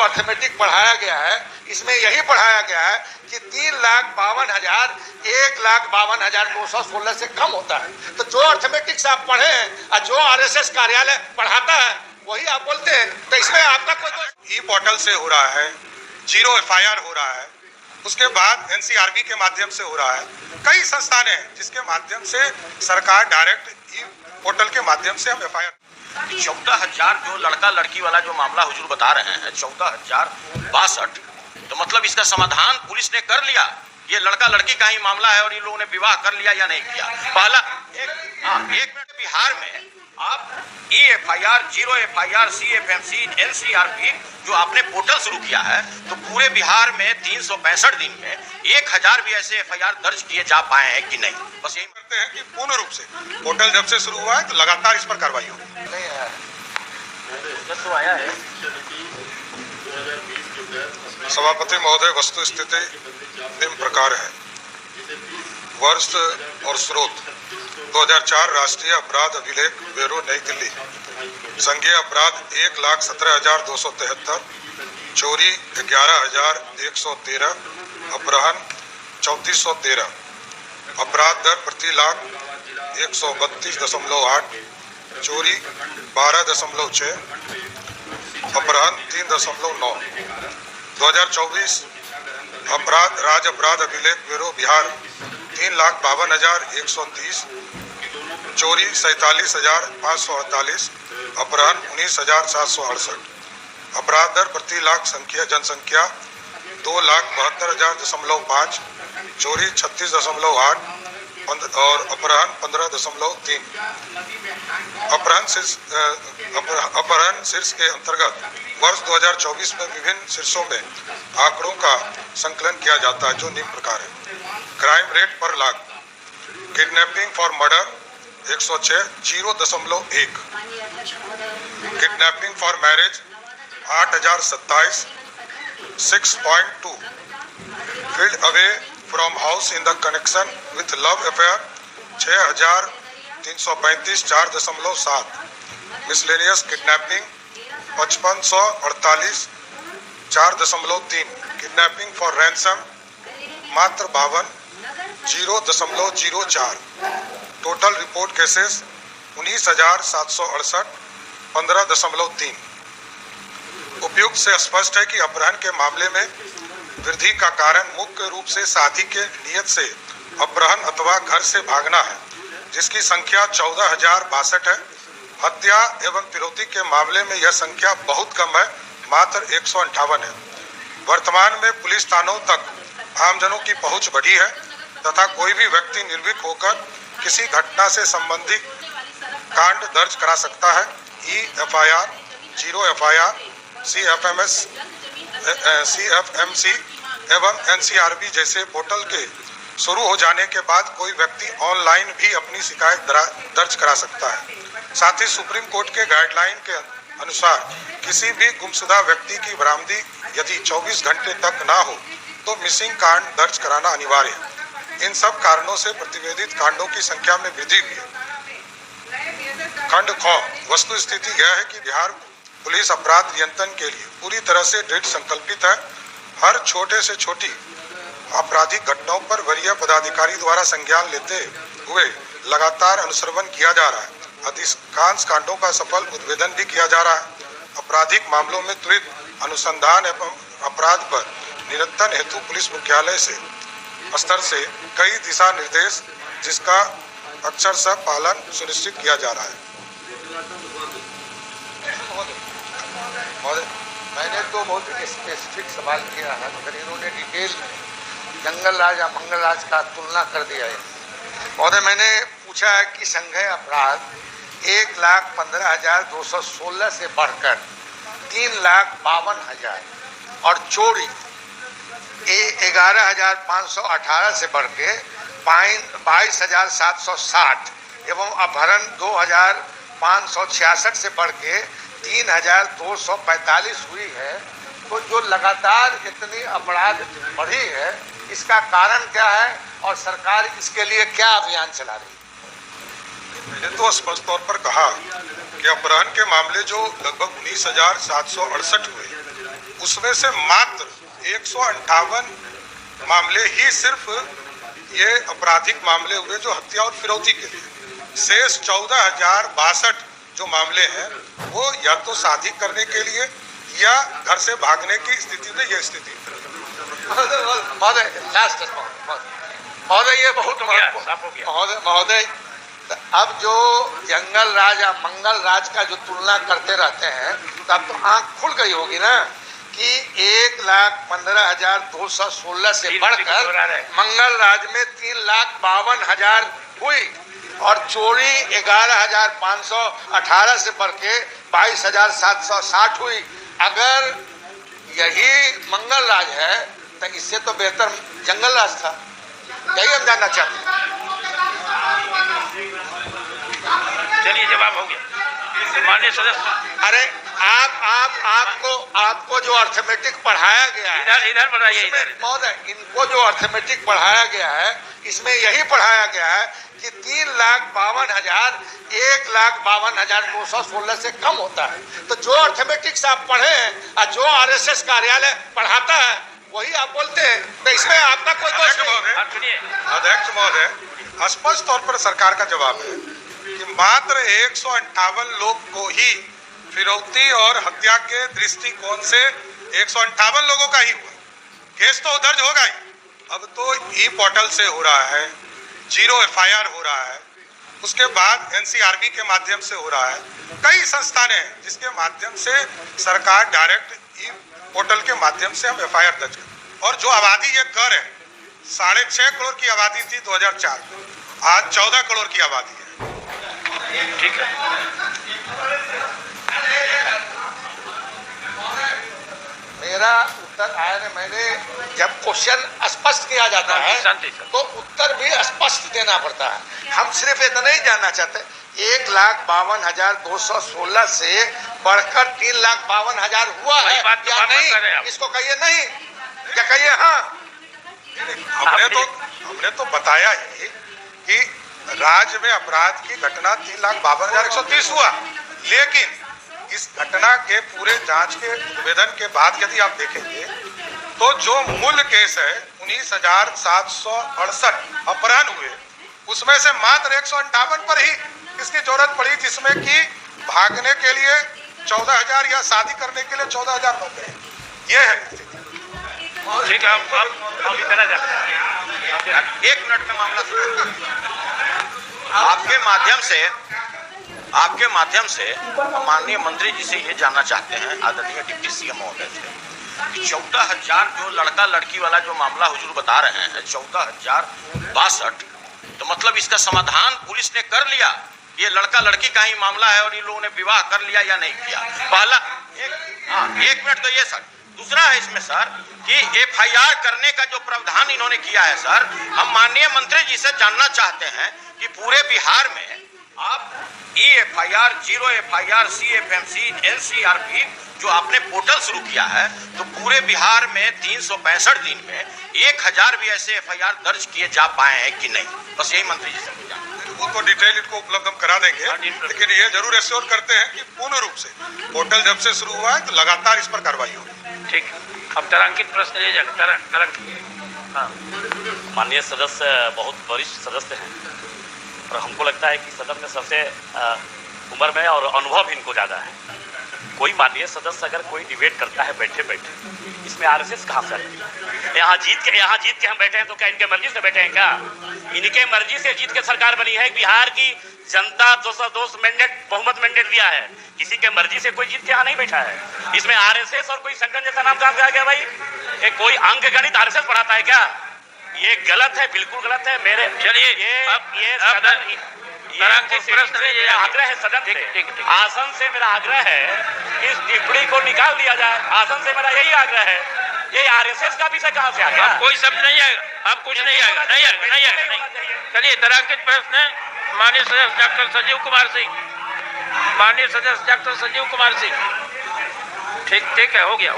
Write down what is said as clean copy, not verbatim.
Arithmetic पढ़ाया गया है इसमें यही पढ़ाया गया है कि 3,52,000 1,52,216 से कम होता है। तो जो अर्थमेटिक्स आप पढ़े हैं और जो आरएसएस कार्यालय पढ़ाता है वही आप बोलते हैं, तो इसमें आपका कोई ई पोर्टल से हो रहा है, जीरो एफआईआर हो रहा है, उसके बाद एनसीआरबी के माध्यम से हो रहा है। कई संस्थान हैं जिसके माध्यम से सरकार डायरेक्ट ई पोर्टल के माध्यम से हम एफआईआर 14,000 जो लड़का लड़की वाला जो मामला हुजूर बता रहे हैं 14,062, तो मतलब इसका समाधान पुलिस ने कर लिया। ये लड़का लड़की का ही मामला है और इन लोगों ने विवाह कर लिया या नहीं किया। पहला एक मिनट, बिहार में आप EFIR, zero FIR, CFMC, NCRP जो आपने पोर्टल शुरू किया है, तो पूरे बिहार में 365 दिन में 1,000 भी ऐसे FIR दर्ज किए जा पाए हैं कि नहीं? बस यही करते हैं कि पूर्ण रूप से पोर्टल जब से शुरू हुआ है तो लगातार इस पर कार्रवाई होगी। तो आया है सभापति महोदय, वस्तु स्थिति निम्न प्रकार है। वर्ष और स्रोत 2004 राष्ट्रीय अपराध अभिलेख ब्यूरो नई दिल्ली। संज्ञेय अपराध 1,17,273, चोरी 11,113, अपहरण 3,413, अपराध दर प्रति लाख 132.8, चोरी 12.6, अपहरण 3.9। 2024 अपराध राज्य अपराध अभिलेख ब्यूरो बिहार 3,52,130, चोरी 47,548, अपहरण 19,768, अपराध दर प्रति लाख जनसंख्या 2,72,500, चोरी 36.8 और अपहरण 15.3। अपहरण शीर्ष के अंतर्गत वर्ष 2024 में विभिन्न शीर्षों में आंकड़ों का संकलन किया जाता है जो निम्न प्रकार है। क्राइम रेट पर lakh, kidnapping for murder 106 0.1, kidnapping for marriage 8,027 6.2, field away from house in the connection with love affair 6,335 4.7, miscellaneous kidnapping 5,548 4.3, kidnapping for ransom मात्र 52 0.04, टोटल रिपोर्ट केसेस 19,768 15.3। उपयुक्त से स्पष्ट है कि अपहरण के मामले में वृद्धि का कारण मुख्य रूप से शादी के नियत से अपहरण अथवा घर से भागना है, जिसकी संख्या 14,062 है। हत्या एवं फिरौती के मामले में यह संख्या बहुत कम है, मात्र 158 है। वर्तमान में पुलिस थानों तक आमजनों की पहुंच बढ़ी है तथा कोई भी व्यक्ति निर्भीक होकर किसी घटना से संबंधित कांड दर्ज करा सकता है। EFIR, जीरो FIR, CFMC एवं NCRB जैसे पोर्टल के शुरू हो जाने के बाद कोई व्यक्ति ऑनलाइन भी अपनी शिकायत दर्ज करा सकता है। साथ ही सुप्रीम कोर्ट के गाइडलाइन के अनुसार किसी भी गुमशुदा व्यक्ति की बरामदी यदि 24 घंटे तक ना हो तो मिसिंग कांड दर्ज कराना अनिवार्य है। इन सब कारणों से प्रतिवेदित कांडों की संख्या में वृद्धि हुई है। खंड ख, वस्तु स्थिति यह है कि बिहार पुलिस अपराध नियंत्रण के लिए पूरी तरह से दृढ़ संकल्पित है। हर छोटे से छोटी आपराधिक घटनाओं पर वरीय पदाधिकारी द्वारा संज्ञान लेते हुए लगातार अनुश्रवण किया जा रहा है। अधिकांश कांडों का सफल उद्भेदन भी किया जा रहा है। आपराधिक मामलों में त्वरित अनुसंधान एवं अपराध पर निरंतर हेतु पुलिस मुख्यालय से स्तर से कई दिशा निर्देश जिसका अक्षरशः पालन सुनिश्चित किया जा रहा है। मैंने तो बहुत स्पेसिफिक सवाल किया है, मगर इन्होंने डिटेल में जंगल राज और मंगल राज का तुलना कर दिया है। महोदय, मैंने पूछा है कि संज्ञेय अपराध 1,15,216 से बढ़कर 3,52,000 और चोरी 11,518 से बढ़ के 22,760 एवं अपहरण 2,566 से बढ़ के 3,245 हुई है। तो जो लगातार इतनी अपराध बढ़ी है, इसका कारण क्या है और सरकार इसके लिए क्या अभियान चला रही है? मैंने तो स्पष्ट तौर पर कहा कि अपहरण के मामले जो लगभग 19,768 हुए, उसमें से मात्र 158 मामले ही सिर्फ ये आपराधिक मामले हुए जो हत्या और फिरौती के लिए। शेष 14,062 जो मामले हैं वो या तो शादी करने के लिए या घर से भागने की स्थिति में ये स्थिति। महोदय लास्ट महोदय ये बहुत महोदय अब जो जंगल राज या मंगल राज का जो तुलना करते रहते हैं तो अब तो आंख खुल गई होगी ना कि 1,15,216 से बढ़कर मंगल राज में 3,52,000 हुई और चोरी 11,518 से बढ़ के 22,760 हुई। अगर यही मंगल राज है तो इससे तो बेहतर जंगल राज था। यही हम जानना चाहते हैं। चलिए जवाब हो गया माननीय सदस्य। अरे आपको जो अर्थमेटिक पढ़ाया गया है इधर बढ़ाइए इधर। महोदय इनको जो अर्थमेटिक पढ़ाया गया है इसमें यही पढ़ाया गया है कि 3,52,000 1,52,216 से कम होता है। तो जो अर्थमेटिक्स आप पढ़े हैं और जो RSS कार्यालय पढ़ाता है वही आप बोलते हैं, तो इसमें आपका कोई दोष नहीं। अध्यक्ष महोदय स्पष्ट तौर पर सरकार का जवाब है कि मात्र 158 लोग को ही फिरौती और हत्या के दृष्टिकोण से 158 लोगों का ही हुआ। केस तो दर्ज होगा ही, अब तो ई पोर्टल से हो रहा है, 0 FIR हो रहा है, उसके बाद NCRB के माध्यम से हो रहा है। कई संस्थानें हैं जिसके माध्यम से सरकार डायरेक्ट ई पोर्टल के माध्यम से हम FIR दर्ज कर। और जो आबादी ये कर है 6.5 करोड़ की आबादी थी 2004 में, आज 14 करोड़ की आबादी है। ठीक है। मेरा उत्तर आया नहीं। मैंने जब क्वेश्चन स्पष्ट किया जाता है तो उत्तर भी स्पष्ट देना पड़ता है। हम सिर्फ इतना ही जानना चाहते हैं 1,52,216 से बढ़कर 3,52,000 हुआ है या नहीं, इसको कहिए नहीं या कहिए हाँ। हमने तो बताया ही कि राज्य में अपराध की घटना 3,52,130 हुआ, लेकिन इस घटना के पूरे जांच के निवेदन के बाद यदि आप देखेंगे तो जो मूल केस है 19,768 अपहरण हुए, उसमें से मात्र 158 पर ही इसकी जरूरत पड़ी, जिसमें कि भागने के लिए 14,000 या शादी करने के लिए 14,000 लोग गए। ये है ठीक है। आप इतना जाते 1 मिनट में मामला आपके माध्यम से माननीय मंत्री जी से ये जानना चाहते हैं, आदरणीय डिप्टी CM महोदय से, कि 14,000 जो लड़का लड़की वाला जो मामला हुजूर बता रहे हैं 14,062, तो मतलब इसका समाधान पुलिस ने कर लिया? ये लड़का लड़की का ही मामला है और इन लोगों ने विवाह कर लिया या नहीं किया? पहला 1 मिनट तो ये सर। दूसरा है इसमें सर कि FIR करने का जो प्रावधान इन्होंने किया है सर, हम माननीय मंत्री जी से जानना चाहते हैं कि पूरे बिहार में आप EFIR 0 FIR CFMC NCRB जो आपने पोर्टल शुरू किया है, तो पूरे बिहार में 365 दिन में 1,000 भी ऐसे FIR दर्ज किए जा पाए हैं कि नहीं? बस यही मंत्री जी से पूछा। वो तो डिटेल इनको उपलब्ध हम करा देंगे, लेकिन ये जरूर एश्योर करते हैं कि पूर्ण रूप से पोर्टल जब से शुरू हुआ है तो लगातार इस पर कार्रवाई होगी। ठीक। अब तारांकित प्रश्न ले जाएगा। हाँ। माननीय सदस्य बहुत वरिष्ठ सदस्य हैं और हमको लगता है कि सदन में सबसे उम्र में और अनुभव इनको ज़्यादा है। कोई माननीय सदस्य अगर कोई डिबेट करता है बैठे बैठे, इसमें RSS कहाँ से आती है? यहाँ जीत के हम बैठे हैं तो क्या इनके मर्जी से बैठे हैं क्या? इनके मर्जी से जीत के सरकार बनी है। बिहार की जनता 202 मैंडेट बहुमत मैंडेट दिया है, किसी के मर्जी से कोई जीत के यहाँ नहीं बैठा है। इसमें RSS और कोई संगठन जैसा नाम कहाँ से आ गया भाई? ये कोई अंक गणित RSS पढ़ाता है क्या? ये गलत है, बिल्कुल गलत है। मेरे चलिए ये सदन आग्रह है सदन से, आसन से मेरा आग्रह है इस टिप्पणी को निकाल दिया जाए। आसन से मेरा यही आग्रह है। ये RSS का विषय कहाँ से आ गया? कोई शब्द नहीं आएगा, अब कुछ नहीं आएगा, नहीं आएगा। चलिए तारांकित प्रश्न माननीय सदस्य डॉक्टर संजीव कुमार सिंह। माननीय सदस्य डॉक्टर संजीव कुमार सिंह। ठीक है, हो गया।